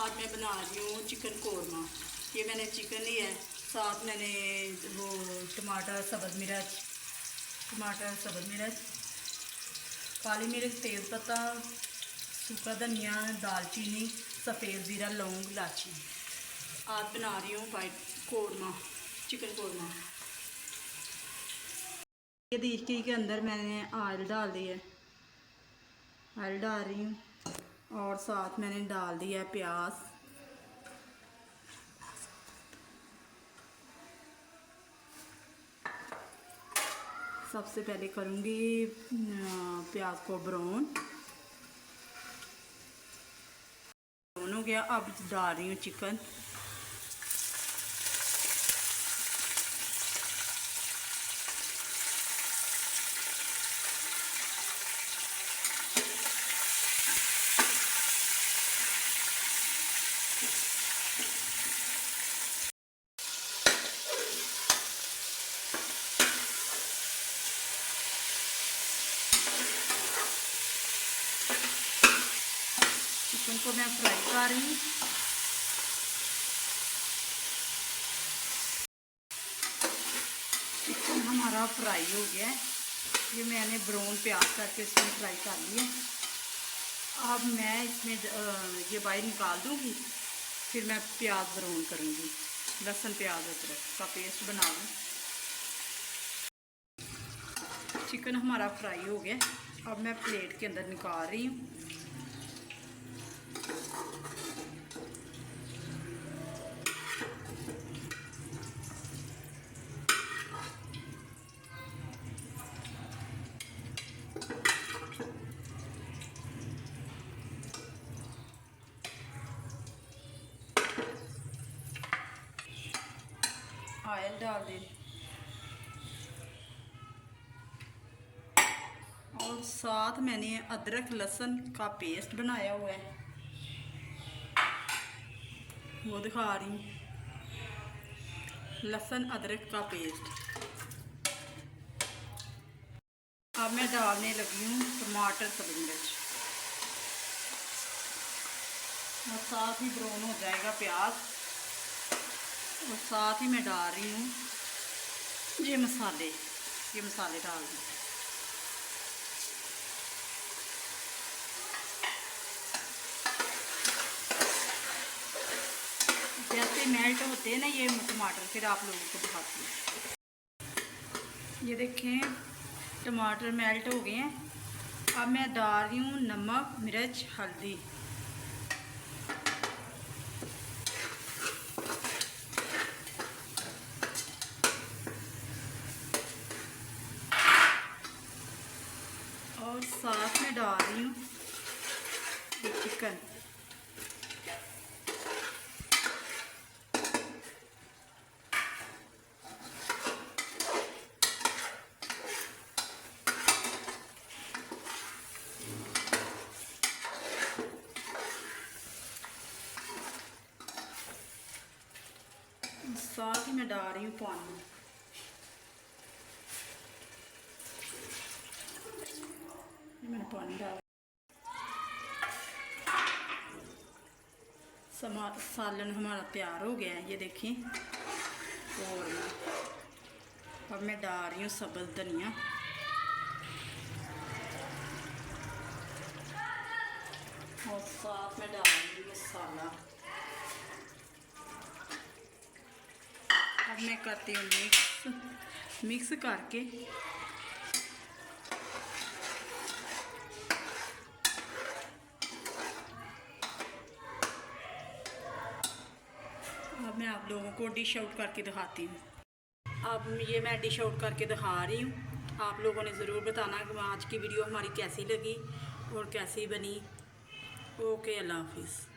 आज मैं बना रही हूँ चिकन कौरमा। ये मैंने चिकन लिया है, साथ मैंने वो टमाटर, सब्ज़ मिर्च, काली मिर्च, तेज़पत्ता, सूखा धनिया, दालचीनी, सफ़ेद ज़ीरा, लौंग, इलायची। आज बना रही हूँ चिकन कौरमा। ये देसी के अंदर मैंने ऑयल डाल दिया है, ऑयल डाल रही हूँ और साथ मैंने डाल दिया है प्याज। सबसे पहले करूँगी प्याज को ब्राउन हो गया। अब डाल रही हूँ चिकन। चिकन को मैं फ्राई कर रही हूँ। चिकन हमारा फ्राई हो गया है। ये मैंने ब्राउन प्याज करके इसमें फ्राई कर लिया। अब मैं इसमें ये बाहर निकाल दूँगी, फिर मैं प्याज ब्राउन करूँगी। लहसुन प्याज अदरक का पेस्ट बना लूँ। चिकन हमारा फ्राई हो गया। अब मैं प्लेट के अंदर निकाल रही हूँ। ऑयल डाल दे और साथ मैंने अदरक लहसुन का पेस्ट बनाया हुआ है, वो दिखा रही हूँ। लहसुन अदरक का पेस्ट। अब मैं डालने लगी हूँ टमाटर, सब्ज़ मिर्च और साथ ही ब्राउन हो जाएगा प्याज। और साथ ही मैं डाल रही हूँ ये मसाले डाल दूँ। जैसे मेल्ट होते हैं ना ये टमाटर, फिर आप लोगों को दिखाती हूँ। ये देखें टमाटर मेल्ट हो गए हैं। अब मैं डाल रही हूँ नमक, मिर्च, हल्दी। और साथ में डाल रही हूँ चिकन। साथ ही मैं डाल रही हूँ पानी। मैंने पानी डाला। सालन हमारा तैयार हो गया है, ये देखें। और अब मैं डाल रही हूँ सब्ज़ धनिया और साथ में डाल रही हूँ मसाला। अब मैं करती हूँ मिक्स करके। अब मैं आप लोगों को डिश आउट करके दिखाती हूँ। अब ये मैं डिश आउट करके दिखा रही हूँ। आप लोगों ने ज़रूर बताना कि आज की वीडियो हमारी कैसी लगी और कैसी बनी। ओके, अल्लाह हाफिज़।